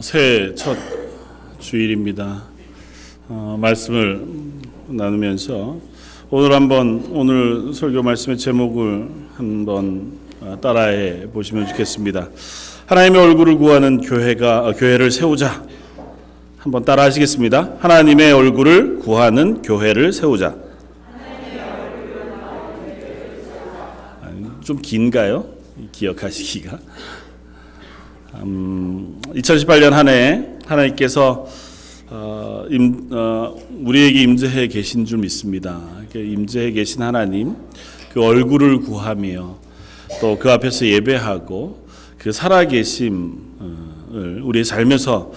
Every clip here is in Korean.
새해 첫 주일입니다. 말씀을 나누면서 오늘 설교 말씀의 제목을 한번 따라해 보시면 좋겠습니다. 하나님의 얼굴을 구하는 교회를 세우자. 한번 따라 하시겠습니다. 하나님의 얼굴을 구하는 교회를 세우자. 좀 긴가요? 기억하시기가? 2018년 한 해 하나님께서 우리에게 임재해 계신 줄 믿습니다. 임재해 계신 하나님, 그 얼굴을 구하며 또 그 앞에서 예배하고 그 살아계심을 우리의 삶에서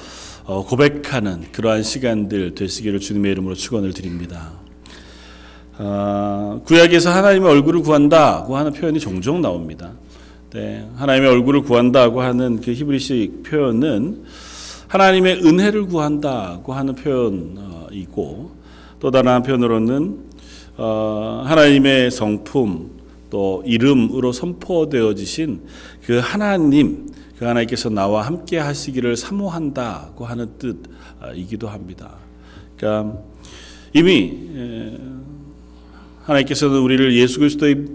고백하는 그러한 시간들 되시기를 주님의 이름으로 축원을 드립니다. 구약에서 하나님의 얼굴을 구한다고 하는 표현이 종종 나옵니다. 네, 하나님의 얼굴을 구한다고 하는 그 히브리식 표현은 하나님의 은혜를 구한다고 하는 표현이고, 또 다른 한편으로는 하나님의 성품 또 이름으로 선포되어지신 그 하나님, 그 하나님께서 나와 함께 하시기를 사모한다고 하는 뜻이기도 합니다. 그러니까 이미 하나님께서는 우리를 예수 그리스도의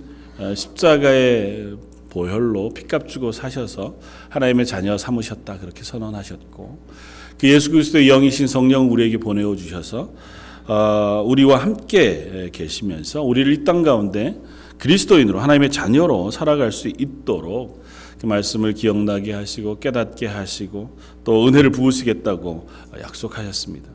십자가의 보혈로 피값 주고 사셔서 하나님의 자녀 삼으셨다, 그렇게 선언하셨고, 그 예수 그리스도의 영이신 성령을 우리에게 보내어 주셔서 우리와 함께 계시면서 우리를 이 땅 가운데 그리스도인으로 하나님의 자녀로 살아갈 수 있도록 그 말씀을 기억나게 하시고 깨닫게 하시고 또 은혜를 부으시겠다고 약속하셨습니다.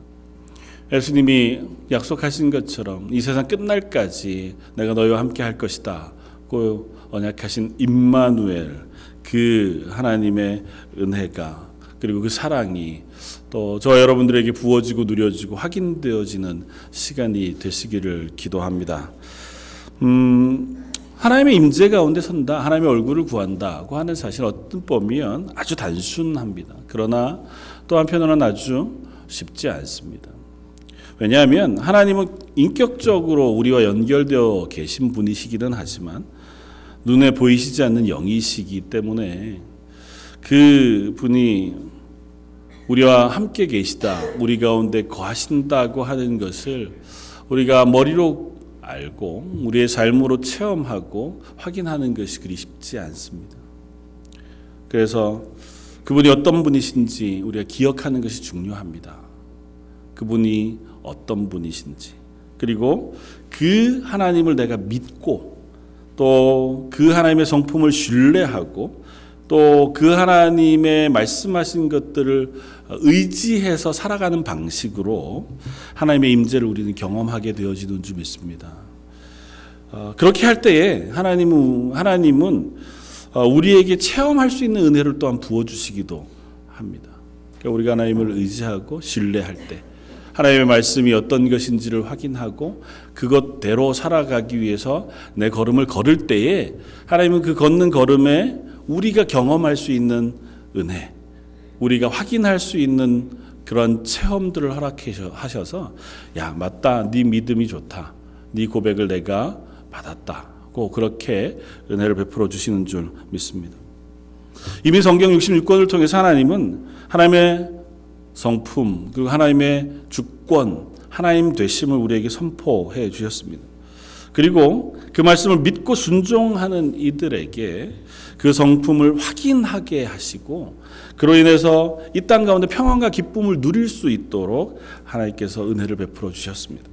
예수님이 약속하신 것처럼 이 세상 끝날까지 내가 너희와 함께 할 것이다 고 언약하신 임마누엘, 그 하나님의 은혜가 그리고 그 사랑이 또 저와 여러분들에게 부어지고 누려지고 확인되어지는 시간이 되시기를 기도합니다. 하나님의 임재 가운데 선다, 하나님의 얼굴을 구한다고 하는 사실 어떤 보면 아주 단순합니다. 그러나 또 한편으로는 아주 쉽지 않습니다. 왜냐하면 하나님은 인격적으로 우리와 연결되어 계신 분이시기는 하지만 눈에 보이시지 않는 영이시기 때문에 그 분이 우리와 함께 계시다, 우리 가운데 거하신다고 하는 것을 우리가 머리로 알고 우리의 삶으로 체험하고 확인하는 것이 그리 쉽지 않습니다. 그래서 그분이 어떤 분이신지 우리가 기억하는 것이 중요합니다. 그분이 어떤 분이신지, 그리고 그 하나님을 내가 믿고 또 그 하나님의 성품을 신뢰하고 또 그 하나님의 말씀하신 것들을 의지해서 살아가는 방식으로 하나님의 임재를 우리는 경험하게 되어지는 줄 믿습니다. 그렇게 할 때에 하나님은 우리에게 체험할 수 있는 은혜를 또한 부어주시기도 합니다. 그러니까 우리가 하나님을 의지하고 신뢰할 때 하나님의 말씀이 어떤 것인지를 확인하고 그것대로 살아가기 위해서 내 걸음을 걸을 때에 하나님은 그 걷는 걸음에 우리가 경험할 수 있는 은혜, 우리가 확인할 수 있는 그런 체험들을 허락하셔서 야, 맞다, 네 믿음이 좋다, 네 고백을 내가 받았다고 그렇게 은혜를 베풀어 주시는 줄 믿습니다. 이미 성경 66권을 통해서 하나님은 하나님의 성품 그리고 하나님의 주권, 하나님 되심을 우리에게 선포해 주셨습니다. 그리고 그 말씀을 믿고 순종하는 이들에게 그 성품을 확인하게 하시고 그로 인해서 이 땅 가운데 평안과 기쁨을 누릴 수 있도록 하나님께서 은혜를 베풀어 주셨습니다.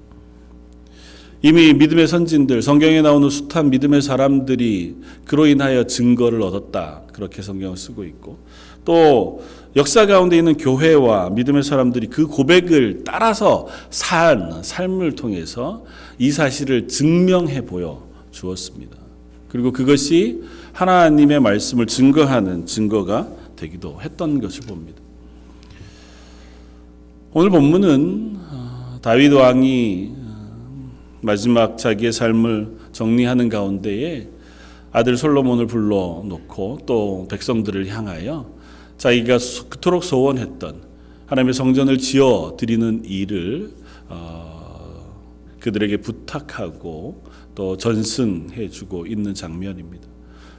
이미 믿음의 선진들, 성경에 나오는 숱한 믿음의 사람들이 그로 인하여 증거를 얻었다, 그렇게 성경을 쓰고 있고, 또 역사 가운데 있는 교회와 믿음의 사람들이 그 고백을 따라서 산 삶을 통해서 이 사실을 증명해 보여 주었습니다. 그리고 그것이 하나님의 말씀을 증거하는 증거가 되기도 했던 것을 봅니다. 오늘 본문은 다윗 왕이 마지막 자기의 삶을 정리하는 가운데에 아들 솔로몬을 불러놓고 또 백성들을 향하여 자기가 그토록 소원했던 하나님의 성전을 지어 드리는 일을 그들에게 부탁하고 또 전승해 주고 있는 장면입니다.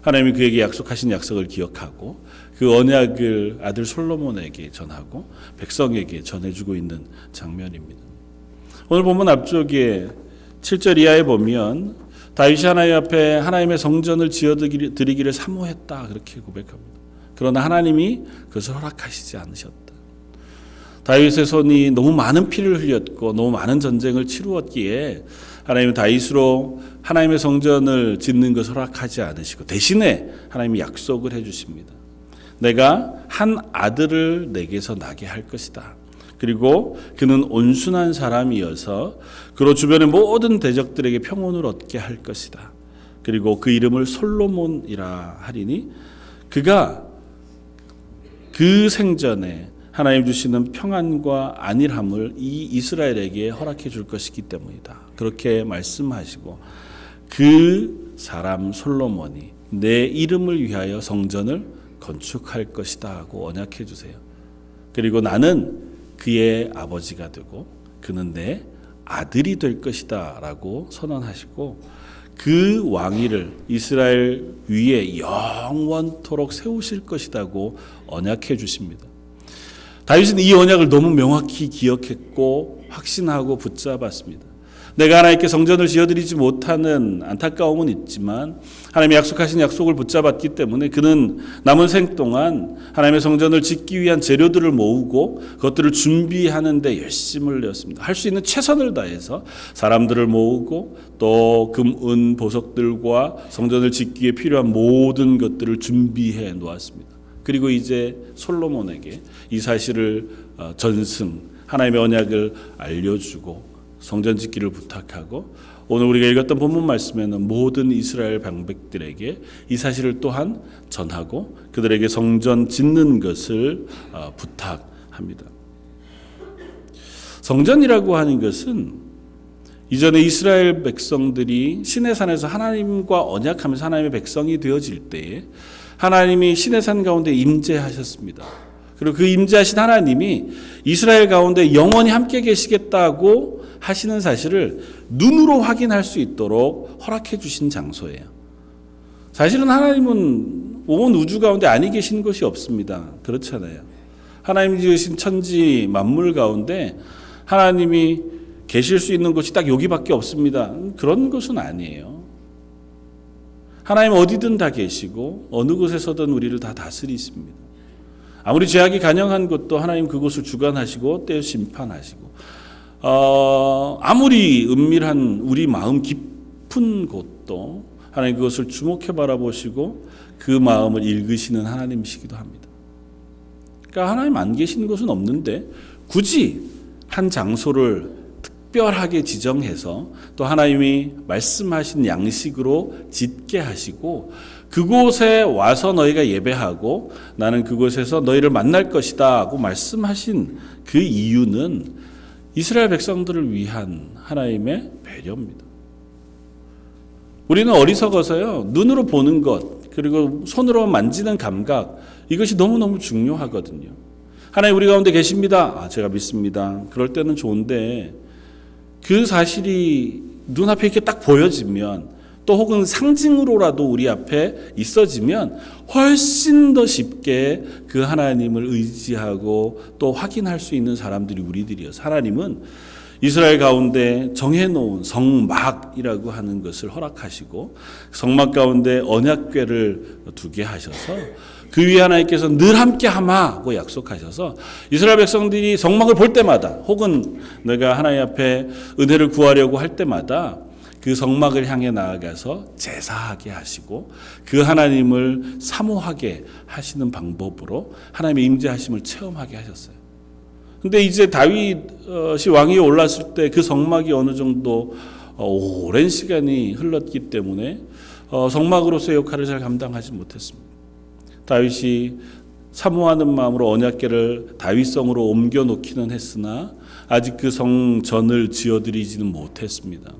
하나님이 그에게 약속하신 약속을 기억하고 그 언약을 아들 솔로몬에게 전하고 백성에게 전해주고 있는 장면입니다. 오늘 본문 앞쪽에 7절 이하에 보면 다윗이 하나님 앞에 하나님의 성전을 지어드리기를 사모했다 그렇게 고백합니다. 그러나 하나님이 그것을 허락하시지 않으셨다. 다윗의 손이 너무 많은 피를 흘렸고 너무 많은 전쟁을 치루었기에 하나님은 다윗으로 하나님의 성전을 짓는 것을 허락하지 않으시고 대신에 하나님이 약속을 해주십니다. 내가 한 아들을 내게서 나게 할 것이다. 그리고 그는 온순한 사람이어서 그로 주변의 모든 대적들에게 평온을 얻게 할 것이다. 그리고 그 이름을 솔로몬이라 하리니 그가 그 생전에 하나님 주시는 평안과 안일함을 이 이스라엘에게 허락해 줄 것이기 때문이다. 그렇게 말씀하시고 그 사람 솔로몬이 내 이름을 위하여 성전을 건축할 것이다 하고 언약해 주세요. 그리고 나는 그의 아버지가 되고 그는 내 아들이 될 것이다 라고 선언하시고 그 왕위를 이스라엘 위에 영원토록 세우실 것이라고 언약해 주십니다. 다윗은 이 언약을 너무 명확히 기억했고 확신하고 붙잡았습니다. 내가 하나님께 성전을 지어드리지 못하는 안타까움은 있지만 하나님이 약속하신 약속을 붙잡았기 때문에 그는 남은 생 동안 하나님의 성전을 짓기 위한 재료들을 모으고 그것들을 준비하는 데 열심을 내었습니다. 할 수 있는 최선을 다해서 사람들을 모으고 또 금, 은, 보석들과 성전을 짓기에 필요한 모든 것들을 준비해 놓았습니다. 그리고 이제 솔로몬에게 이 사실을 전승, 하나님의 언약을 알려주고 성전 짓기를 부탁하고 오늘 우리가 읽었던 본문 말씀에는 모든 이스라엘 방백들에게 이 사실을 또한 전하고 그들에게 성전 짓는 것을 부탁합니다. 성전이라고 하는 것은 이전에 이스라엘 백성들이 시내산에서 하나님과 언약하면서 하나님의 백성이 되어질 때에 하나님이 시내산 가운데 임재하셨습니다. 그리고 그 임재하신 하나님이 이스라엘 가운데 영원히 함께 계시겠다고 하시는 사실을 눈으로 확인할 수 있도록 허락해 주신 장소예요. 사실은 하나님은 온 우주 가운데 아니 계신 것이 없습니다. 그렇잖아요. 하나님이 지으신 천지 만물 가운데 하나님이 계실 수 있는 곳이 딱 여기밖에 없습니다. 그런 것은 아니에요. 하나님 어디든 다 계시고 어느 곳에서든 우리를 다 다스리십니다. 아무리 죄악이 간영한 곳도 하나님 그곳을 주관하시고 때에 심판하시고 아무리 은밀한 우리 마음 깊은 곳도 하나님 그것을 주목해 바라보시고 그 마음을 읽으시는 하나님이시기도 합니다. 그러니까 하나님 안 계신 곳은 없는데 굳이 한 장소를 특별하게 지정해서 또 하나님이 말씀하신 양식으로 짓게 하시고 그곳에 와서 너희가 예배하고 나는 그곳에서 너희를 만날 것이다 하고 말씀하신 그 이유는 이스라엘 백성들을 위한 하나님의 배려입니다. 우리는 어리석어서요, 눈으로 보는 것 그리고 손으로 만지는 감각 이것이 너무너무 중요하거든요. 하나님 우리 가운데 계십니다. 제가 믿습니다. 그럴 때는 좋은데 그 사실이 눈앞에 이렇게 딱 보여지면 또 혹은 상징으로라도 우리 앞에 있어지면 훨씬 더 쉽게 그 하나님을 의지하고 또 확인할 수 있는 사람들이 우리들이어서 하나님은 이스라엘 가운데 정해놓은 성막이라고 하는 것을 허락하시고 성막 가운데 언약궤를 두게 하셔서 그 위에 하나님께서 늘 함께 하마고 약속하셔서 이스라엘 백성들이 성막을 볼 때마다 혹은 내가 하나님 앞에 은혜를 구하려고 할 때마다 그 성막을 향해 나아가서 제사하게 하시고 그 하나님을 사모하게 하시는 방법으로 하나님의 임재하심을 체험하게 하셨어요. 근데 이제 다윗이 왕위에 올랐을 때 그 성막이 어느 정도 오랜 시간이 흘렀기 때문에 성막으로서의 역할을 잘 감당하지 못했습니다. 다윗이 사모하는 마음으로 언약궤를 다윗성으로 옮겨 놓기는 했으나 아직 그 성전을 지어드리지는 못했습니다.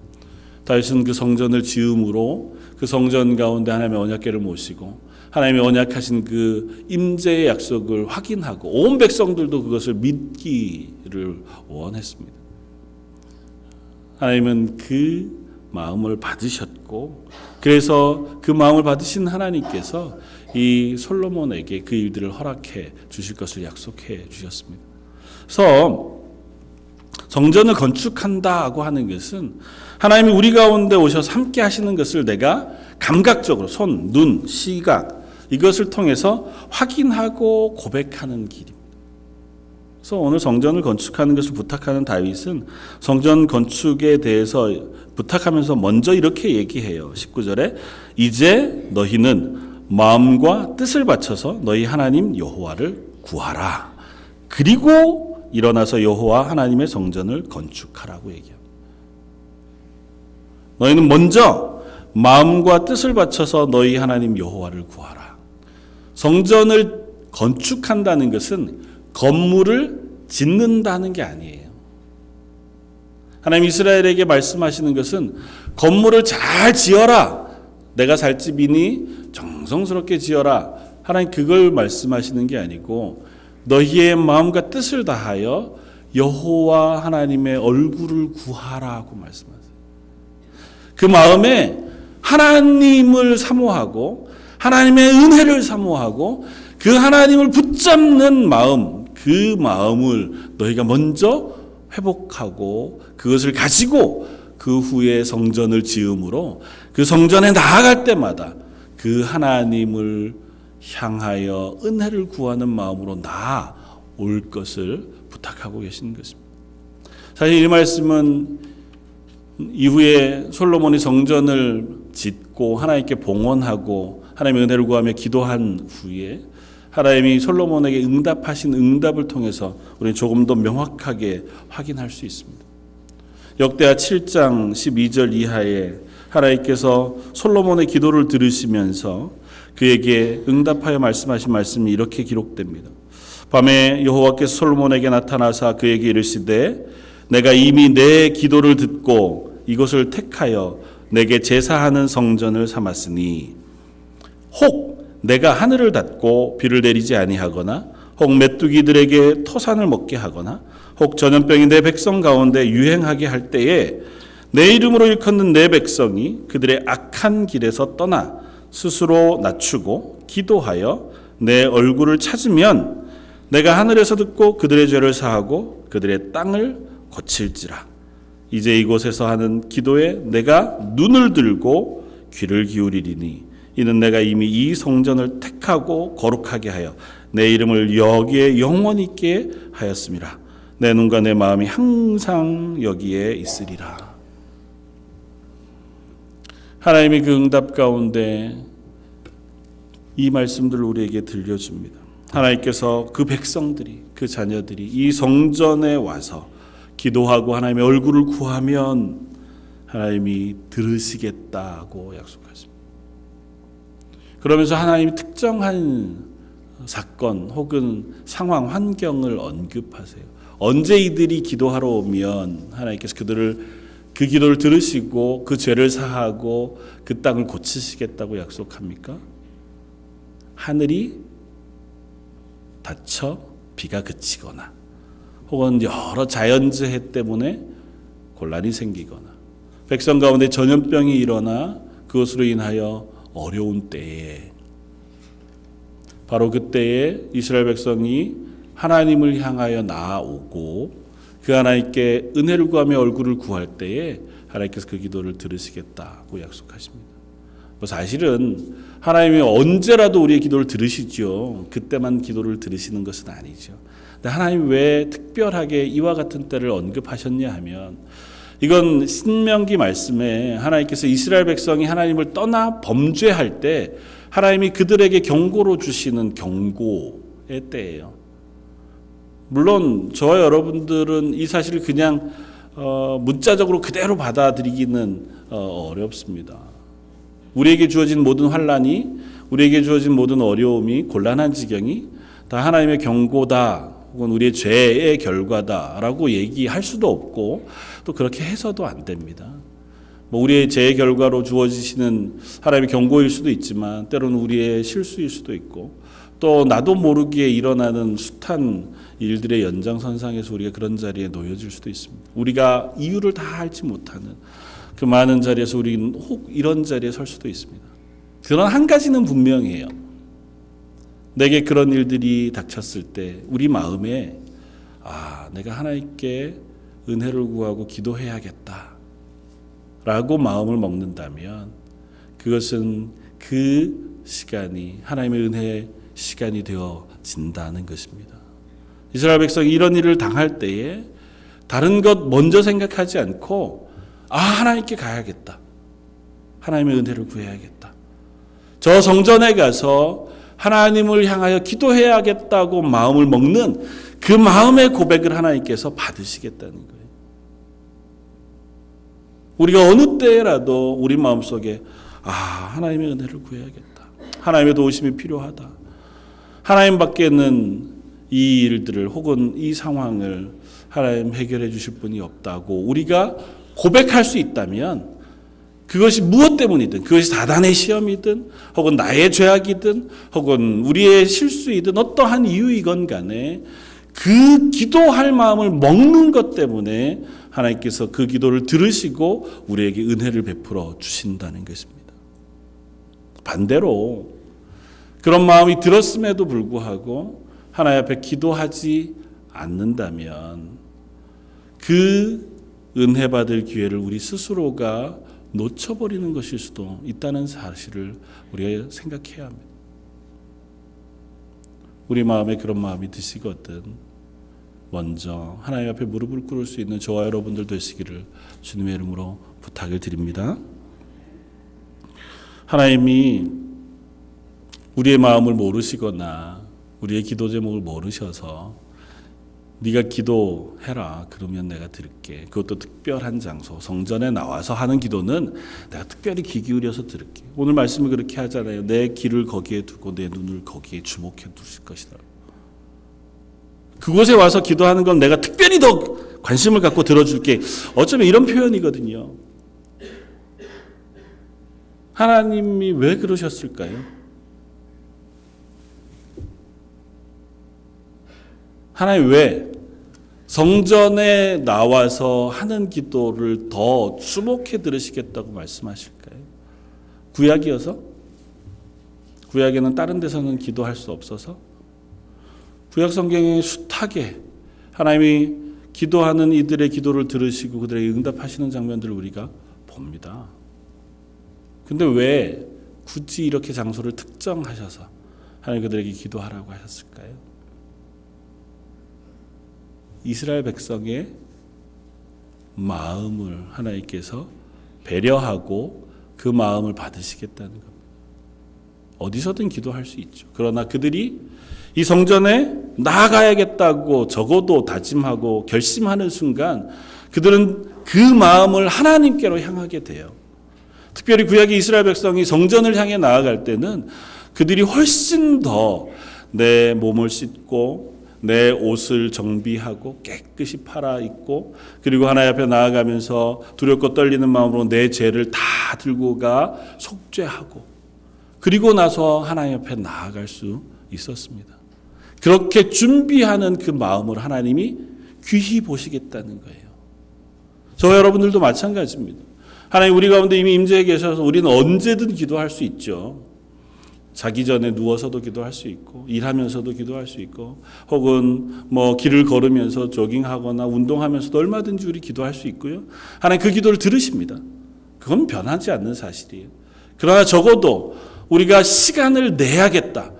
다윗은 그 성전을 지음으로 그 성전 가운데 하나님의 언약궤를 모시고 하나님의 언약하신 그 임재의 약속을 확인하고 온 백성들도 그것을 믿기를 원했습니다. 하나님은 그 마음을 받으셨고, 그래서 그 마음을 받으신 하나님께서 이 솔로몬에게 그 일들을 허락해 주실 것을 약속해 주셨습니다. 그래서 성전을 건축한다고 하는 것은 하나님이 우리 가운데 오셔서 함께 하시는 것을 내가 감각적으로 손, 눈, 시각 이것을 통해서 확인하고 고백하는 길입니다. 그래서 오늘 성전을 건축하는 것을 부탁하는 다윗은 성전 건축에 대해서 부탁하면서 먼저 이렇게 얘기해요. 19절에 이제 너희는 마음과 뜻을 바쳐서 너희 하나님 여호와를 구하라. 그리고 일어나서 여호와 하나님의 성전을 건축하라고 얘기해요. 너희는 먼저 마음과 뜻을 바쳐서 너희 하나님 여호와를 구하라. 성전을 건축한다는 것은 건물을 짓는다는 게 아니에요. 하나님 이스라엘에게 말씀하시는 것은 건물을 잘 지어라. 내가 살 집이니 정성스럽게 지어라. 하나님 그걸 말씀하시는 게 아니고 너희의 마음과 뜻을 다하여 여호와 하나님의 얼굴을 구하라고 말씀하세요. 그 마음에 하나님을 사모하고 하나님의 은혜를 사모하고 그 하나님을 붙잡는 마음, 그 마음을 너희가 먼저 회복하고 그것을 가지고 그 후에 성전을 지음으로 그 성전에 나아갈 때마다 그 하나님을 향하여 은혜를 구하는 마음으로 나아올 것을 부탁하고 계시는 것입니다. 사실 이 말씀은 이후에 솔로몬이 성전을 짓고 하나님께 봉헌하고 하나님의 은혜를 구하며 기도한 후에 하나님이 솔로몬에게 응답하신 응답을 통해서 우리는 조금 더 명확하게 확인할 수 있습니다. 역대하 7장 12절 이하에 하나님께서 솔로몬의 기도를 들으시면서 그에게 응답하여 말씀하신 말씀이 이렇게 기록됩니다. 밤에 여호와께서 솔로몬에게 나타나사 그에게 이르시되 내가 이미 내 기도를 듣고 이것을 택하여 내게 제사하는 성전을 삼았으니 혹 내가 하늘을 닫고 비를 내리지 아니하거나 혹 메뚜기들에게 토산을 먹게 하거나 혹 전염병이 내 백성 가운데 유행하게 할 때에 내 이름으로 일컫는 내 백성이 그들의 악한 길에서 떠나 스스로 낮추고 기도하여 내 얼굴을 찾으면 내가 하늘에서 듣고 그들의 죄를 사하고 그들의 땅을 고칠지라. 이제 이곳에서 하는 기도에 내가 눈을 들고 귀를 기울이리니 이는 내가 이미 이 성전을 택하고 거룩하게 하여 내 이름을 여기에 영원히 있게 하였음이라. 내 눈과 내 마음이 항상 여기에 있으리라. 하나님의 그 응답 가운데 이 말씀들을 우리에게 들려줍니다. 하나님께서 그 백성들이 그 자녀들이 이 성전에 와서 기도하고 하나님의 얼굴을 구하면 하나님이 들으시겠다고 약속하십니다. 그러면서 하나님이 특정한 사건 혹은 상황, 환경을 언급하세요. 언제 이들이 기도하러 오면 하나님께서 그 기도를 들으시고 그 죄를 사하고 그 땅을 고치시겠다고 약속합니까? 하늘이 닫혀 비가 그치거나 혹은 여러 자연재해 때문에 곤란이 생기거나 백성 가운데 전염병이 일어나 그것으로 인하여 어려운 때에 바로 그때에 이스라엘 백성이 하나님을 향하여 나아오고 그 하나님께 은혜를 구하며 얼굴을 구할 때에 하나님께서 그 기도를 들으시겠다고 약속하십니다. 사실은 하나님이 언제라도 우리의 기도를 들으시죠. 그때만 기도를 들으시는 것은 아니죠. 근데 하나님 왜 특별하게 이와 같은 때를 언급하셨냐 하면 이건 신명기 말씀에 하나님께서 이스라엘 백성이 하나님을 떠나 범죄할 때 하나님이 그들에게 경고로 주시는 경고의 때예요. 물론 저와 여러분들은 이 사실을 그냥 문자적으로 그대로 받아들이기는 어렵습니다. 우리에게 주어진 모든 환난이, 우리에게 주어진 모든 어려움이, 곤란한 지경이 다 하나님의 경고다 혹은 우리의 죄의 결과다라고 얘기할 수도 없고 또 그렇게 해서도 안 됩니다. 우리의 죄의 결과로 주어지시는 하나님의 경고일 수도 있지만 때로는 우리의 실수일 수도 있고 또 나도 모르게 일어나는 숱한 일들의 연장선상에서 우리가 그런 자리에 놓여질 수도 있습니다. 우리가 이유를 다 알지 못하는 그 많은 자리에서 우리는 혹 이런 자리에 설 수도 있습니다. 그러나 한 가지는 분명해요. 내게 그런 일들이 닥쳤을 때 우리 마음에 내가 하나님께 은혜를 구하고 기도해야겠다 라고 마음을 먹는다면 그것은 그 시간이 하나님의 은혜의 시간이 되어진다는 것입니다. 이스라엘 백성이 이런 일을 당할 때에 다른 것 먼저 생각하지 않고 하나님께 가야겠다. 하나님의 은혜를 구해야겠다. 저 성전에 가서 하나님을 향하여 기도해야겠다고 마음을 먹는 그 마음의 고백을 하나님께서 받으시겠다는 거예요. 우리가 어느 때라도 우리 마음속에 하나님의 은혜를 구해야겠다. 하나님의 도우심이 필요하다. 하나님밖에는 이 일들을 혹은 이 상황을 하나님 해결해 주실 분이 없다고 우리가 고백할 수 있다면 그것이 무엇 때문이든 그것이 사단의 시험이든 혹은 나의 죄악이든 혹은 우리의 실수이든 어떠한 이유이건 간에 그 기도할 마음을 먹는 것 때문에 하나님께서 그 기도를 들으시고 우리에게 은혜를 베풀어 주신다는 것입니다. 반대로 그런 마음이 들었음에도 불구하고 하나님 앞에 기도하지 않는다면 그 은혜 받을 기회를 우리 스스로가 놓쳐버리는 것일 수도 있다는 사실을 우리가 생각해야 합니다. 우리 마음에 그런 마음이 드시거든 먼저 하나님 앞에 무릎을 꿇을 수 있는 저와 여러분들 되시기를 주님의 이름으로 부탁을 드립니다. 하나님이 우리의 마음을 모르시거나 우리의 기도 제목을 모르셔서 네가 기도해라 그러면 내가 들을게. 그것도 특별한 장소 성전에 나와서 하는 기도는 내가 특별히 귀 기울여서 들을게. 오늘 말씀을 그렇게 하잖아요. 내 귀를 거기에 두고 내 눈을 거기에 주목해 두실 것이다. 그곳에 와서 기도하는 건 내가 특별히 더 관심을 갖고 들어줄게. 어쩌면 이런 표현이거든요. 하나님이 왜 그러셨을까요? 하나님 왜 성전에 나와서 하는 기도를 더 주목해 들으시겠다고 말씀하실까요? 구약이어서? 구약에는 다른 데서는 기도할 수 없어서? 구약 성경에 숱하게 하나님이 기도하는 이들의 기도를 들으시고 그들에게 응답하시는 장면들을 우리가 봅니다. 근데 왜 굳이 이렇게 장소를 특정하셔서 하나님 그들에게 기도하라고 하셨을까요? 이스라엘 백성의 마음을 하나님께서 배려하고 그 마음을 받으시겠다는 겁니다. 어디서든 기도할 수 있죠. 그러나 그들이 이 성전에 나아가야겠다고 적어도 다짐하고 결심하는 순간 그들은 그 마음을 하나님께로 향하게 돼요. 특별히 구약의 이스라엘 백성이 성전을 향해 나아갈 때는 그들이 훨씬 더 내 몸을 씻고 내 옷을 정비하고 깨끗이 팔아 입고 그리고 하나님 앞에 나아가면서 두렵고 떨리는 마음으로 내 죄를 다 들고 가 속죄하고 그리고 나서 하나님 앞에 나아갈 수 있었습니다. 그렇게 준비하는 그 마음을 하나님이 귀히 보시겠다는 거예요. 저와 여러분들도 마찬가지입니다. 하나님 우리 가운데 이미 임재해 계셔서 우리는 언제든 기도할 수 있죠. 자기 전에 누워서도 기도할 수 있고 일하면서도 기도할 수 있고 혹은 길을 걸으면서 조깅하거나 운동하면서도 얼마든지 우리 기도할 수 있고요. 하나님 그 기도를 들으십니다. 그건 변하지 않는 사실이에요. 그러나 적어도 우리가 시간을 내야겠다.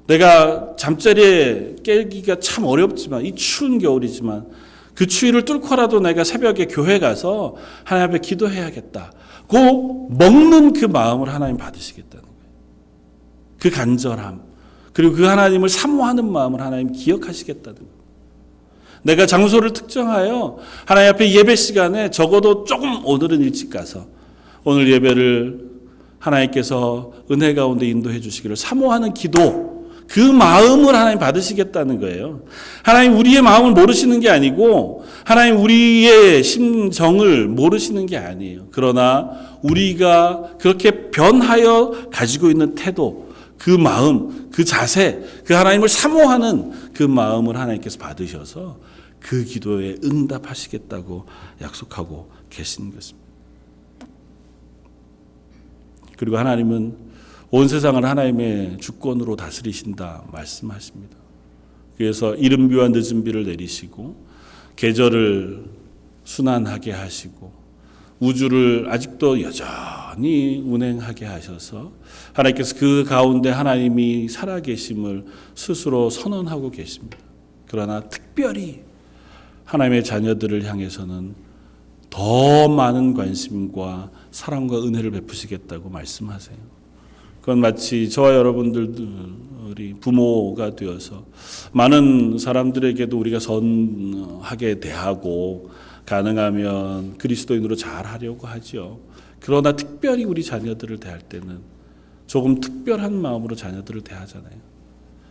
내가 잠자리에 깨기가 참 어렵지만 이 추운 겨울이지만 그 추위를 뚫고라도 내가 새벽에 교회 가서 하나님 앞에 기도해야겠다. 그 먹는 그 마음을 하나님 받으시겠다는 거예요. 그 간절함 그리고 그 하나님을 사모하는 마음을 하나님 기억하시겠다는 거예요. 내가 장소를 특정하여 하나님 앞에 예배 시간에 적어도 조금 오늘은 일찍 가서 오늘 예배를 하나님께서 은혜 가운데 인도해 주시기를 사모하는 기도 그 마음을 하나님 받으시겠다는 거예요. 하나님 우리의 마음을 모르시는 게 아니고 하나님 우리의 심정을 모르시는 게 아니에요. 그러나 우리가 그렇게 변하여 가지고 있는 태도 그 마음, 그 자세, 그 하나님을 사모하는 그 마음을 하나님께서 받으셔서 그 기도에 응답하시겠다고 약속하고 계신 것입니다. 그리고 하나님은 온 세상을 하나님의 주권으로 다스리신다 말씀하십니다. 그래서 이른 비와 늦은 비를 내리시고 계절을 순환하게 하시고 우주를 아직도 여전히 운행하게 하셔서 하나님께서 그 가운데 하나님이 살아계심을 스스로 선언하고 계십니다. 그러나 특별히 하나님의 자녀들을 향해서는 더 많은 관심과 사랑과 은혜를 베푸시겠다고 말씀하세요. 그건 마치 저와 여러분들이 부모가 되어서 많은 사람들에게도 우리가 선하게 대하고 가능하면 그리스도인으로 잘하려고 하죠. 그러나 특별히 우리 자녀들을 대할 때는 조금 특별한 마음으로 자녀들을 대하잖아요.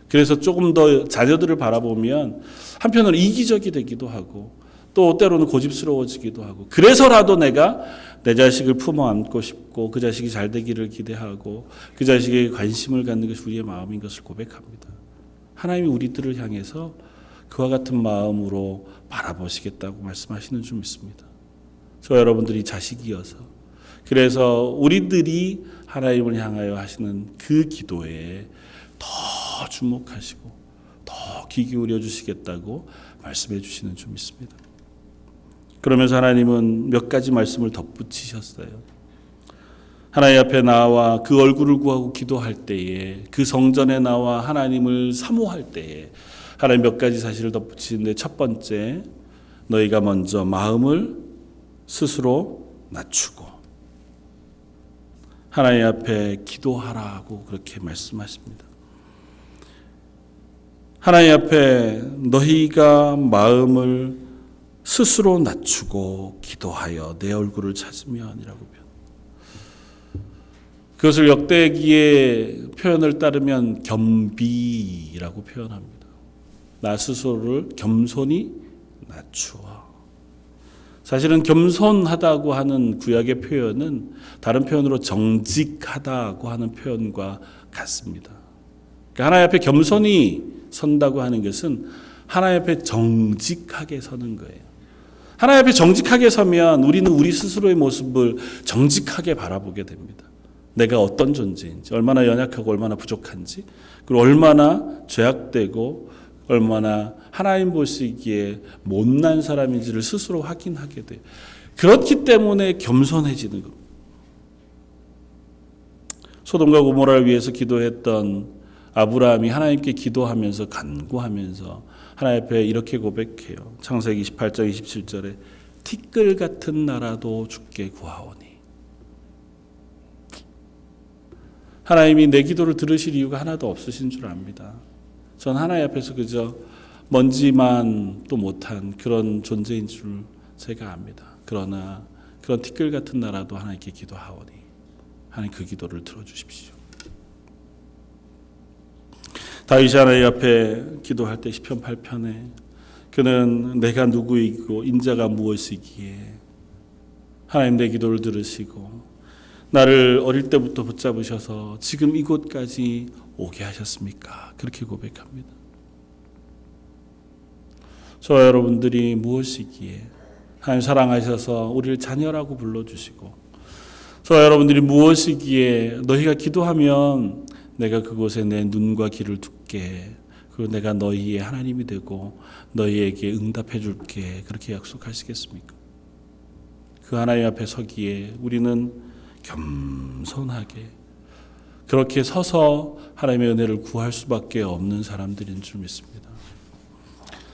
그래서 조금 더 자녀들을 바라보면 한편으로 이기적이 되기도 하고 또 때로는 고집스러워지기도 하고 그래서라도 내가 내 자식을 품어 안고 싶고 그 자식이 잘 되기를 기대하고 그 자식에게 관심을 갖는 것이 우리의 마음인 것을 고백합니다. 하나님이 우리들을 향해서 그와 같은 마음으로 바라보시겠다고 말씀하시는 줄 믿습니다. 저 여러분들이 자식이어서 그래서 우리들이 하나님을 향하여 하시는 그 기도에 더 주목하시고 더 귀 기울여 주시겠다고 말씀해 주시는 줄 믿습니다. 그러면서 하나님은 몇 가지 말씀을 덧붙이셨어요. 하나님 앞에 나와 그 얼굴을 구하고 기도할 때에 그 성전에 나와 하나님을 사모할 때에 하나님 몇 가지 사실을 덧붙이는데 첫 번째 너희가 먼저 마음을 스스로 낮추고 하나님 앞에 기도하라고 그렇게 말씀하십니다. 하나님 앞에 너희가 마음을 스스로 낮추고 기도하여 내 얼굴을 찾으면이라고 표현. 그것을 역대기의 표현을 따르면 겸비라고 표현합니다. 나 스스로를 겸손히 낮추어. 사실은 겸손하다고 하는 구약의 표현은 다른 표현으로 정직하다고 하는 표현과 같습니다. 그러니까 하나님 앞에 겸손히 선다고 하는 것은 하나님 앞에 정직하게 서는 거예요. 하나님 앞에 정직하게 서면 우리는 우리 스스로의 모습을 정직하게 바라보게 됩니다. 내가 어떤 존재인지, 얼마나 연약하고 얼마나 부족한지, 그리고 얼마나 죄악되고 얼마나 하나님 보시기에 못난 사람인지를 스스로 확인하게 돼요. 그렇기 때문에 겸손해지는 겁니다. 소돔과 고모라를 위해서 기도했던 아브라함이 하나님께 기도하면서 간구하면서 하나님 앞에 이렇게 고백해요. 창세기 28장 27절에 티끌 같은 나라도 주께 구하오니. 하나님이 내 기도를 들으실 이유가 하나도 없으신 줄 압니다. 전 하나님 앞에서 그저 먼지만 또 못한 그런 존재인 줄 제가 압니다. 그러나 그런 티끌 같은 나라도 하나님께 기도하오니 하나님 그 기도를 들어주십시오. 다윗이 하나님 앞에 기도할 때 시편 8편에 그는 내가 누구이고 인자가 무엇이기에 하나님 내 기도를 들으시고 나를 어릴 때부터 붙잡으셔서 지금 이곳까지 오게 하셨습니까? 그렇게 고백합니다. 저와 여러분들이 무엇이기에 하나님 사랑하셔서 우리를 자녀라고 불러주시고 저와 여러분들이 무엇이기에 너희가 기도하면 내가 그곳에 내 눈과 귀를 두게 그리고 내가 너희의 하나님이 되고 너희에게 응답해 줄게 그렇게 약속하시겠습니까? 그 하나님 앞에 서기에 우리는 겸손하게 그렇게 서서 하나님의 은혜를 구할 수밖에 없는 사람들인 줄 믿습니다.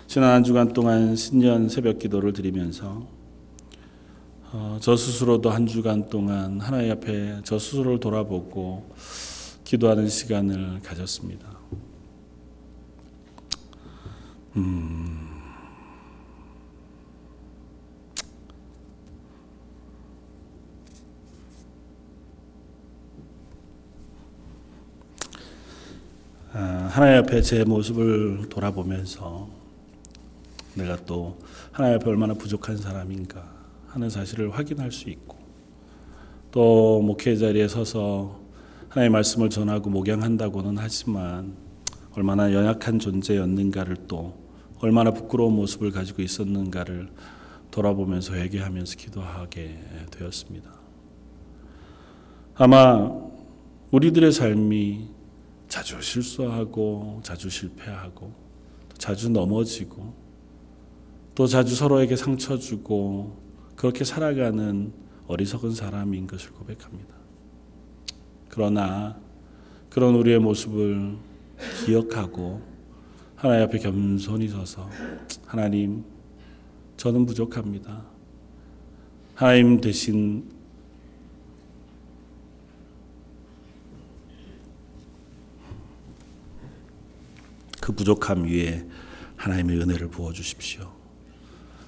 지난 한 주간 동안 신년 새벽 기도를 드리면서 저 스스로도 한 주간 동안 하나님 앞에 저 스스로를 돌아보고 기도하는 시간을 가졌습니다. 하나님 앞에 제 모습을 돌아보면서 내가 또 하나님 앞에 얼마나 부족한 사람인가 하는 사실을 확인할 수 있고 또 목회 자리에 서서 하나님의 말씀을 전하고 목양한다고는 하지만 얼마나 연약한 존재였는가를 또 얼마나 부끄러운 모습을 가지고 있었는가를 돌아보면서 회개하면서 기도하게 되었습니다. 아마 우리들의 삶이 자주 실수하고 자주 실패하고 자주 넘어지고 또 자주 서로에게 상처 주고 그렇게 살아가는 어리석은 사람인 것을 고백합니다. 그러나 그런 우리의 모습을 기억하고 하나님 앞에 겸손히 서서 하나님, 저는 부족합니다. 하나님 대신 그 부족함 위에 하나님의 은혜를 부어주십시오.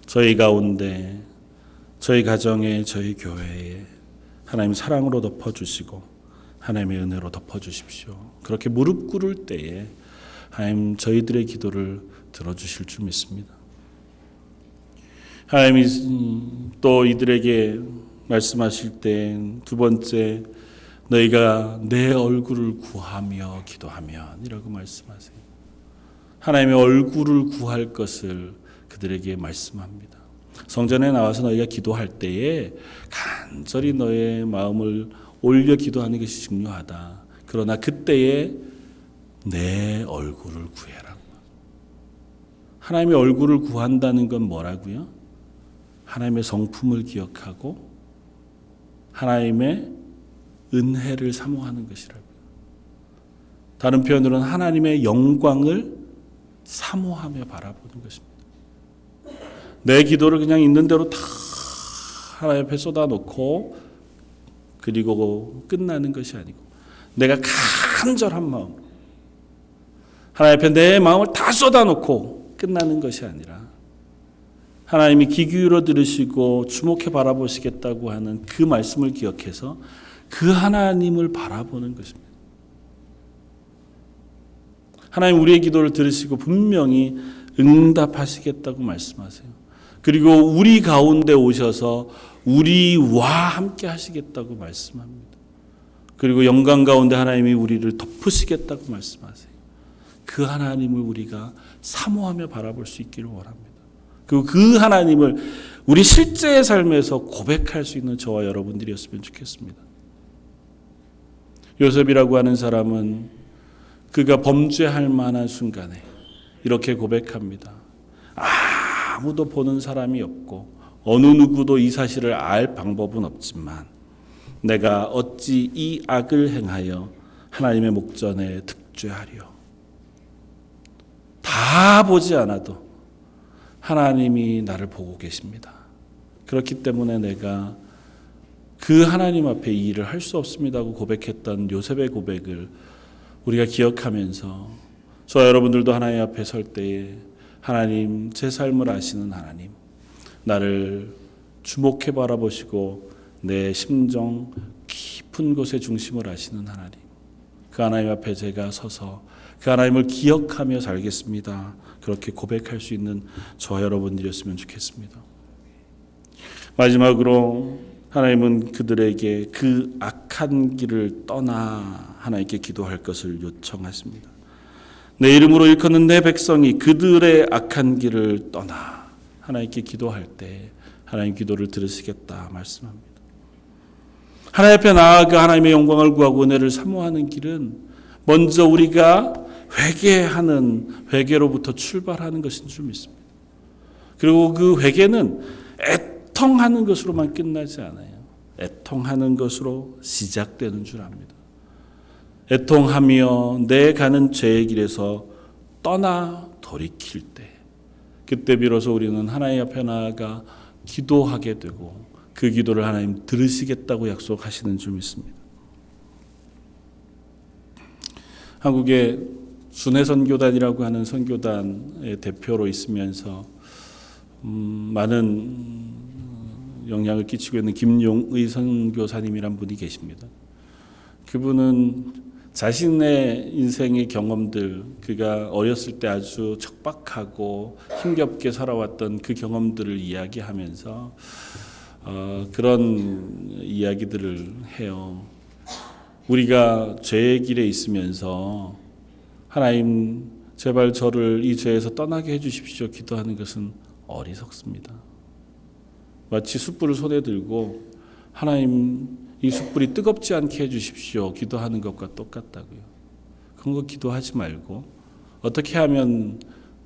저희 가운데, 저희 가정에, 저희 교회에 하나님 사랑으로 덮어주시고 하나님의 은혜로 덮어주십시오. 그렇게 무릎 꿇을 때에 하나님 저희들의 기도를 들어주실 줄 믿습니다. 하나님이 또 이들에게 말씀하실 때 두 번째, 너희가 내 얼굴을 구하며 기도하면 이라고 말씀하세요. 하나님의 얼굴을 구할 것을 그들에게 말씀합니다. 성전에 나와서 너희가 기도할 때에 간절히 너의 마음을 올려 기도하는 것이 중요하다. 그러나 그때에 내 얼굴을 구해라고. 하나님의 얼굴을 구한다는 건 뭐라고요? 하나님의 성품을 기억하고 하나님의 은혜를 사모하는 것이라고요. 다른 표현으로는 하나님의 영광을 사모하며 바라보는 것입니다. 내 기도를 그냥 있는 대로 다 하나님 앞에 쏟아놓고 그리고 끝나는 것이 아니고 내가 간절한 마음 하나님 앞에 내 마음을 다 쏟아놓고 끝나는 것이 아니라 하나님이 귀 기울여 들으시고 주목해 바라보시겠다고 하는 그 말씀을 기억해서 그 하나님을 바라보는 것입니다. 하나님 우리의 기도를 들으시고 분명히 응답하시겠다고 말씀하세요. 그리고 우리 가운데 오셔서 우리와 함께 하시겠다고 말씀합니다. 그리고 영광 가운데 하나님이 우리를 덮으시겠다고 말씀하세요. 그 하나님을 우리가 사모하며 바라볼 수 있기를 원합니다. 그리고 그 하나님을 우리 실제의 삶에서 고백할 수 있는 저와 여러분들이었으면 좋겠습니다. 요셉이라고 하는 사람은 그가 범죄할 만한 순간에 이렇게 고백합니다. 아무도 보는 사람이 없고 어느 누구도 이 사실을 알 방법은 없지만 내가 어찌 이 악을 행하여 하나님의 목전에 득죄하리요. 다 보지 않아도 하나님이 나를 보고 계십니다. 그렇기 때문에 내가 그 하나님 앞에 이 일을 할 수 없습니다고 고백했던 요셉의 고백을 우리가 기억하면서 저와 여러분들도 하나님 앞에 설 때에 하나님, 제 삶을 아시는 하나님, 나를 주목해 바라보시고 내 심정 깊은 곳의 중심을 아시는 하나님, 그 하나님 앞에 제가 서서 그 하나님을 기억하며 살겠습니다. 그렇게 고백할 수 있는 저와 여러분들이었으면 좋겠습니다. 마지막으로 하나님은 그들에게 그 악한 길을 떠나 하나님께 기도할 것을 요청하십니다. 내 이름으로 일컫는 내 백성이 그들의 악한 길을 떠나 하나님께 기도할 때 하나님 기도를 들으시겠다 말씀합니다. 하나님 앞에 나아가 하나님의 영광을 구하고 은혜를 사모하는 길은 먼저 우리가 회개로부터 출발하는 것인 줄 믿습니다. 그리고 그 회개는 애통하는 것으로만 끝나지 않아요. 애통하는 것으로 시작되는 줄 압니다. 애통하며 내 가는 죄의 길에서 떠나 돌이킬 때 그때 비로소 우리는 하나님 앞에 나아가 기도하게 되고 그 기도를 하나님 들으시겠다고 약속하시는 줄 믿습니다. 한국의 순회선교단이라고 하는 선교단의 대표로 있으면서 많은 영향을 끼치고 있는 김용의 선교사님이란 분이 계십니다. 그분은 자신의 인생의 경험들, 그가 어렸을 때 아주 척박하고 힘겹게 살아왔던 그 경험들을 이야기하면서 그런 이야기들을 해요. 우리가 죄의 길에 있으면서 하나님 제발 저를 이 죄에서 떠나게 해주십시오 기도하는 것은 어리석습니다. 마치 숯불을 손에 들고 하나님 이 숯불이 뜨겁지 않게 해주십시오. 기도하는 것과 똑같다고요. 그런 거 기도하지 말고 어떻게 하면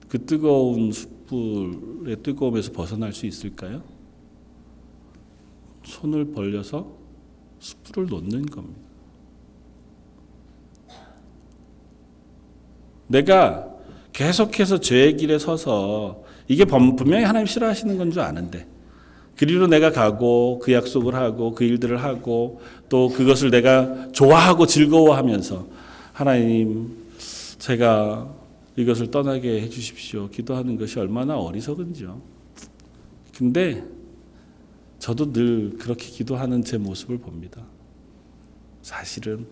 그 뜨거운 숯불의 뜨거움에서 벗어날 수 있을까요? 손을 벌려서 숯불을 놓는 겁니다. 내가 계속해서 죄의 길에 서서 이게 분명히 하나님 싫어하시는 건 줄 아는데 그리로 내가 가고 그 약속을 하고 그 일들을 하고 또 그것을 내가 좋아하고 즐거워하면서 하나님 제가 이것을 떠나게 해주십시오. 기도하는 것이 얼마나 어리석은지요. 근데 저도 늘 그렇게 기도하는 제 모습을 봅니다. 사실은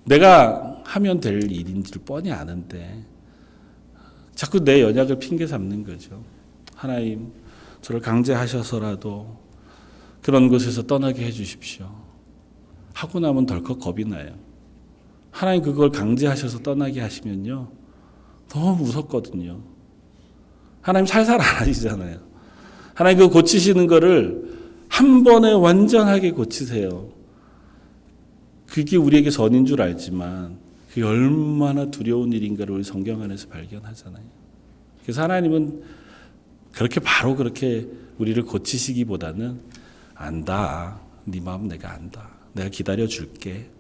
내가 하면 될 일인 줄 뻔히 아는데 자꾸 내 연약을 핑계 삼는 거죠. 하나님 저를 강제하셔서라도 그런 곳에서 떠나게 해주십시오. 하고 나면 덜컥 겁이 나요. 하나님 그걸 강제하셔서 떠나게 하시면요 너무 무섭거든요. 하나님 살살 안 하시잖아요. 하나님 그 고치시는 거를 한 번에 완전하게 고치세요. 그게 우리에게 선인 줄 알지만 그게 얼마나 두려운 일인가를 우리 성경 안에서 발견하잖아요. 그래서 하나님은 그렇게 바로 그렇게 우리를 고치시기보다는 안다. 네 마음 내가 안다. 내가 기다려줄게.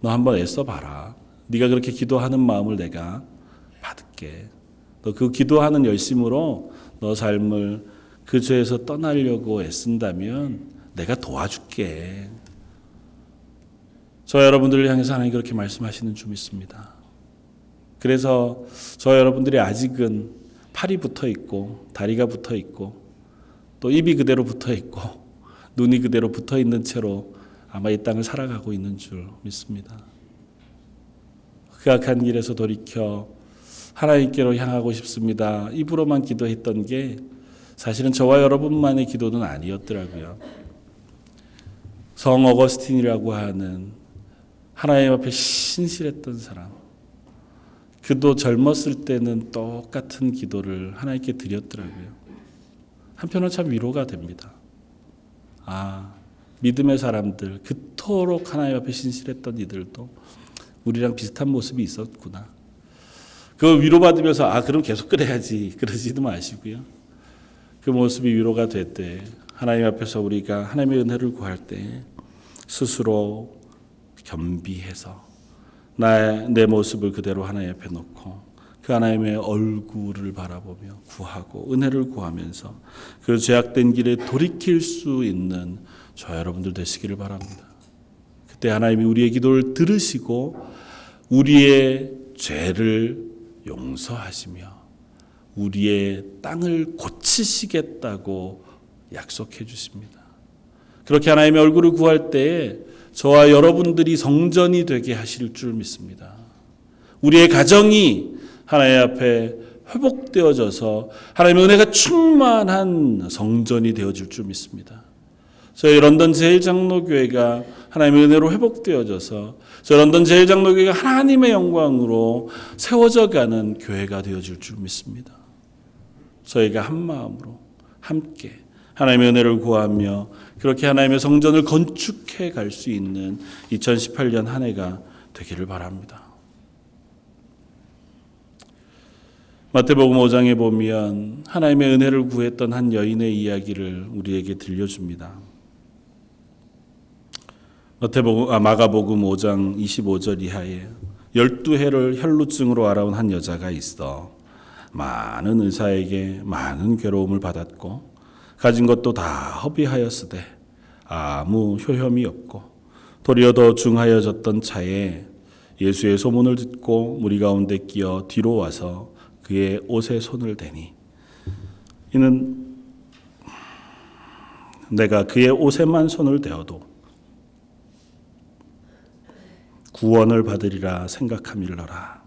너 한번 애써봐라. 네가 그렇게 기도하는 마음을 내가 받을게. 너 그 기도하는 열심으로 너 삶을 그 죄에서 떠나려고 애쓴다면 내가 도와줄게. 저 여러분들을 향해서 하나님 그렇게 말씀하시는 줄 믿습니다. 그래서 저 여러분들이 아직은 팔이 붙어 있고 다리가 붙어 있고 또 입이 그대로 붙어 있고 눈이 그대로 붙어 있는 채로 아마 이 땅을 살아가고 있는 줄 믿습니다. 그 악한 길에서 돌이켜 하나님께로 향하고 싶습니다. 입으로만 기도했던 게 사실은 저와 여러분만의 기도는 아니었더라고요. 성 어거스틴이라고 하는 하나님 앞에 신실했던 사람, 그도 젊었을 때는 똑같은 기도를 하나님께 드렸더라고요. 한편으로 참 위로가 됩니다. 아, 믿음의 사람들, 그토록 하나님 앞에 신실했던 이들도 우리랑 비슷한 모습이 있었구나. 그 위로받으면서 아 그럼 계속 그래야지 그러지도 마시고요. 그 모습이 위로가 될 때 하나님 앞에서 우리가 하나님의 은혜를 구할 때 스스로 겸비해서 내 모습을 그대로 하나님 앞에 놓고 그 하나님의 얼굴을 바라보며 구하고 은혜를 구하면서 그 죄악된 길에 돌이킬 수 있는 저 여러분들 되시기를 바랍니다. 그때 하나님이 우리의 기도를 들으시고 우리의 죄를 용서하시며 우리의 땅을 고치시겠다고 약속해 주십니다. 그렇게 하나님의 얼굴을 구할 때에 저와 여러분들이 성전이 되게 하실 줄 믿습니다. 우리의 가정이 하나님 앞에 회복되어져서 하나님의 은혜가 충만한 성전이 되어질 줄 믿습니다. 저희 런던 제일장로교회가 하나님의 은혜로 회복되어져서 저희 런던 제일장로교회가 하나님의 영광으로 세워져가는 교회가 되어질 줄 믿습니다. 저희가 한 마음으로 함께 하나님의 은혜를 구하며 그렇게 하나님의 성전을 건축해 갈 수 있는 2018년 한 해가 되기를 바랍니다. 마태복음 5장에 보면 하나님의 은혜를 구했던 한 여인의 이야기를 우리에게 들려줍니다. 마가복음 5장 25절 이하에 12해를 혈루증으로 알아온 한 여자가 있어 많은 의사에게 많은 괴로움을 받았고 가진 것도 다 허비하였으되 아무 효험이 없고 도리어 더 중하여졌던 차에 예수의 소문을 듣고 무리 가운데 끼어 뒤로 와서 그의 옷에 손을 대니 이는 내가 그의 옷에만 손을 대어도 구원을 받으리라 생각함일러라.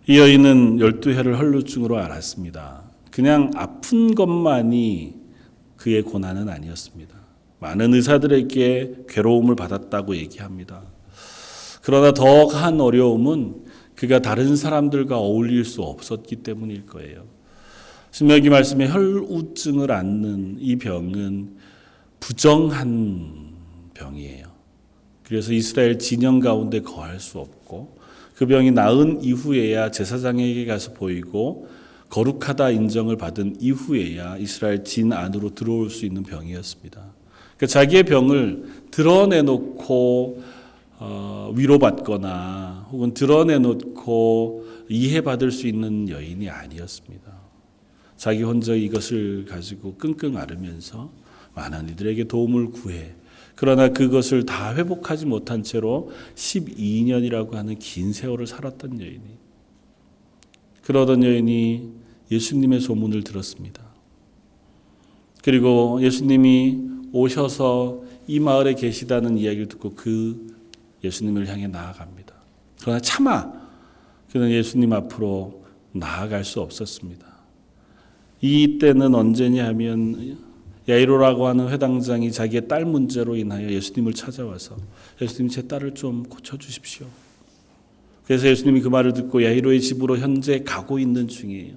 이 여인은 12해를 혈루증으로 앓았습니다. 그냥 아픈 것만이 그의 고난은 아니었습니다. 많은 의사들에게 괴로움을 받았다고 얘기합니다. 그러나 더한 어려움은 그가 다른 사람들과 어울릴 수 없었기 때문일 거예요. 신명기 말씀에 혈우증을 앓는 이 병은 부정한 병이에요. 그래서 이스라엘 진영 가운데 거할 수 없고 그 병이 나은 이후에야 제사장에게 가서 보이고 거룩하다 인정을 받은 이후에야 이스라엘 진 안으로 들어올 수 있는 병이었습니다. 그러니까 자기의 병을 드러내놓고 위로받거나 혹은 드러내놓고 이해받을 수 있는 여인이 아니었습니다. 자기 혼자 이것을 가지고 끙끙 앓으면서 많은 이들에게 도움을 구해 그러나 그것을 다 회복하지 못한 채로 12년이라고 하는 긴 세월을 살았던 여인이 그러던 여인이 예수님의 소문을 들었습니다. 그리고 예수님이 오셔서 이 마을에 계시다는 이야기를 듣고 그 예수님을 향해 나아갑니다. 그러나 차마 그는 예수님 앞으로 나아갈 수 없었습니다. 이때는 언제냐 하면 야이로라고 하는 회당장이 자기의 딸 문제로 인하여 예수님을 찾아와서 예수님 제 딸을 좀 고쳐주십시오. 그래서 예수님이 그 말을 듣고 야이로의 집으로 현재 가고 있는 중이에요.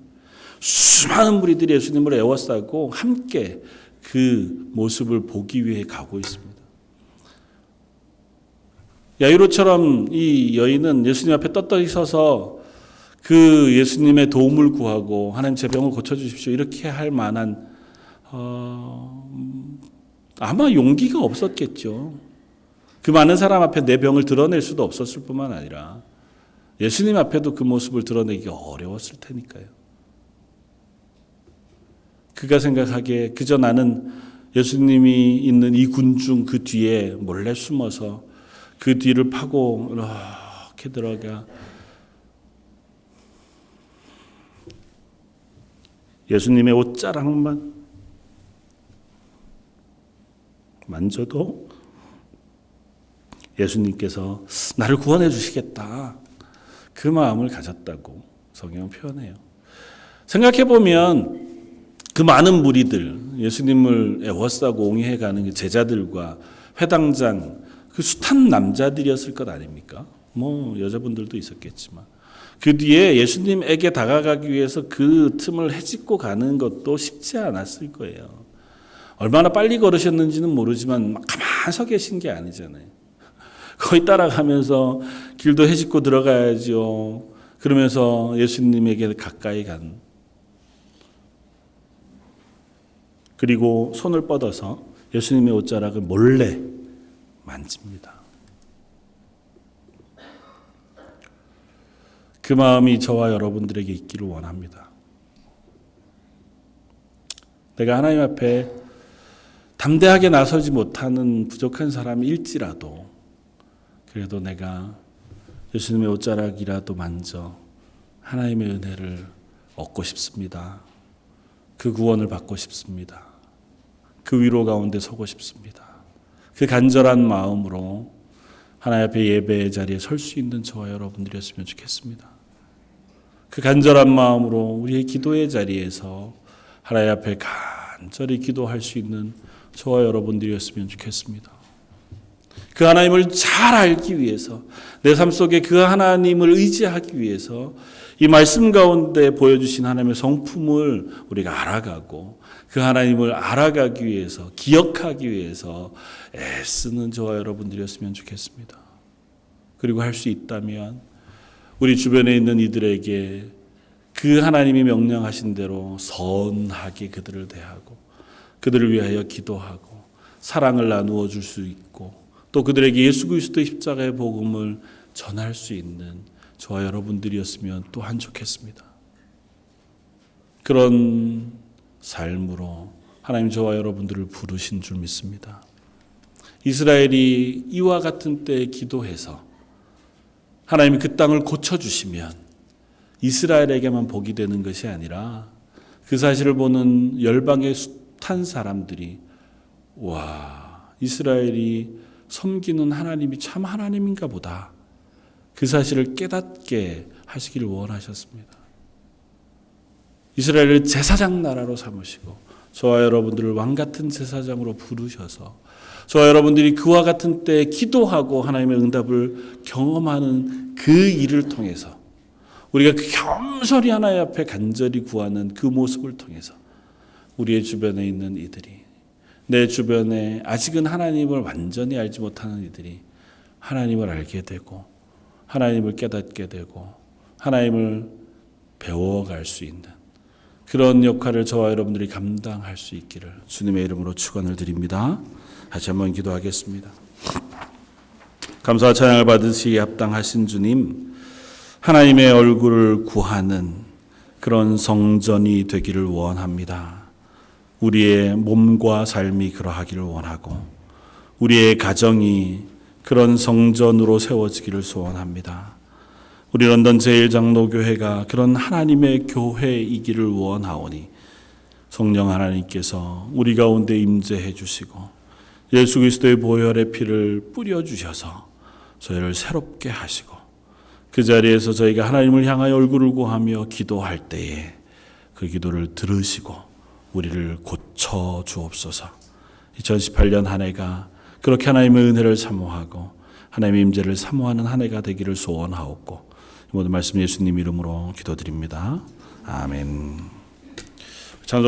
수많은 무리들이 예수님을 애워싸고 함께 그 모습을 보기 위해 가고 있습니다. 야이로처럼 이 여인은 예수님 앞에 떳떳이 서서 그 예수님의 도움을 구하고 하나님 제 병을 고쳐주십시오 이렇게 할 만한 아마 용기가 없었겠죠. 그 많은 사람 앞에 내 병을 드러낼 수도 없었을 뿐만 아니라 예수님 앞에도 그 모습을 드러내기가 어려웠을 테니까요. 그가 생각하기에 그저 나는 예수님이 있는 이 군중 그 뒤에 몰래 숨어서 그 뒤를 파고 이렇게 들어가 예수님의 옷자락만 만져도 예수님께서 나를 구원해 주시겠다. 그 마음을 가졌다고 성경은 표현해요. 생각해 보면 그 많은 무리들, 예수님을 애워싸고 옹이해가는 그 제자들과 회당장, 그 숱한 남자들이었을 것 아닙니까? 뭐 여자분들도 있었겠지만 그 뒤에 예수님에게 다가가기 위해서 그 틈을 헤집고 가는 것도 쉽지 않았을 거예요. 얼마나 빨리 걸으셨는지는 모르지만 가만 서 계신 게 아니잖아요. 거의 따라가면서 길도 헤집고 들어가야죠. 그러면서 예수님에게 가까이 간. 그리고 손을 뻗어서 예수님의 옷자락을 몰래 만집니다. 그 마음이 저와 여러분들에게 있기를 원합니다. 내가 하나님 앞에 담대하게 나서지 못하는 부족한 사람일지라도 그래도 내가 예수님의 옷자락이라도 만져 하나님의 은혜를 얻고 싶습니다. 그 구원을 받고 싶습니다. 그 위로 가운데 서고 싶습니다. 그 간절한 마음으로 하나님 앞에 예배의 자리에 설 수 있는 저와 여러분들이었으면 좋겠습니다. 그 간절한 마음으로 우리의 기도의 자리에서 하나님 앞에 간절히 기도할 수 있는 저와 여러분들이었으면 좋겠습니다. 그 하나님을 잘 알기 위해서 내 삶 속에 그 하나님을 의지하기 위해서 이 말씀 가운데 보여주신 하나님의 성품을 우리가 알아가고 그 하나님을 알아가기 위해서 기억하기 위해서 애쓰는 저와 여러분들이었으면 좋겠습니다. 그리고 할 수 있다면 우리 주변에 있는 이들에게 그 하나님이 명령하신 대로 선하게 그들을 대하고 그들을 위하여 기도하고 사랑을 나누어 줄 수 있고 또 그들에게 예수 그리스도의 십자가의 복음을 전할 수 있는 저와 여러분들이었으면 또한 좋겠습니다. 그런 삶으로 하나님 저와 여러분들을 부르신 줄 믿습니다. 이스라엘이 이와 같은 때에 기도해서 하나님이 그 땅을 고쳐주시면 이스라엘에게만 복이 되는 것이 아니라 그 사실을 보는 열방의 숱한 사람들이 와, 이스라엘이 섬기는 하나님이 참 하나님인가 보다. 그 사실을 깨닫게 하시기를 원하셨습니다. 이스라엘을 제사장 나라로 삼으시고 저와 여러분들을 왕같은 제사장으로 부르셔서 저와 여러분들이 그와 같은 때에 기도하고 하나님의 응답을 경험하는 그 일을 통해서 우리가 그 겸손히 하나님 앞에 간절히 구하는 그 모습을 통해서 우리의 주변에 있는 이들이 내 주변에 아직은 하나님을 완전히 알지 못하는 이들이 하나님을 알게 되고 하나님을 깨닫게 되고 하나님을 배워갈 수 있는 그런 역할을 저와 여러분들이 감당할 수 있기를 주님의 이름으로 축원을 드립니다. 다시 한번 기도하겠습니다. 감사와 찬양을 받으시기에 합당하신 주님, 하나님의 얼굴을 구하는 그런 성전이 되기를 원합니다. 우리의 몸과 삶이 그러하기를 원하고 우리의 가정이 그런 성전으로 세워지기를 소원합니다. 우리 런던 제1장로교회가 그런 하나님의 교회이기를 원하오니 성령 하나님께서 우리 가운데 임재해 주시고 예수 그리스도의 보혈의 피를 뿌려주셔서 저희를 새롭게 하시고 그 자리에서 저희가 하나님을 향하여 얼굴을 구하며 기도할 때에 그 기도를 들으시고 우리를 고쳐 주옵소서. 2018년 한 해가 그렇게 하나님의 은혜를 사모하고 하나님의 임재를 사모하는 한 해가 되기를 소원하옵고 이 모든 말씀 예수님 이름으로 기도드립니다. 아멘.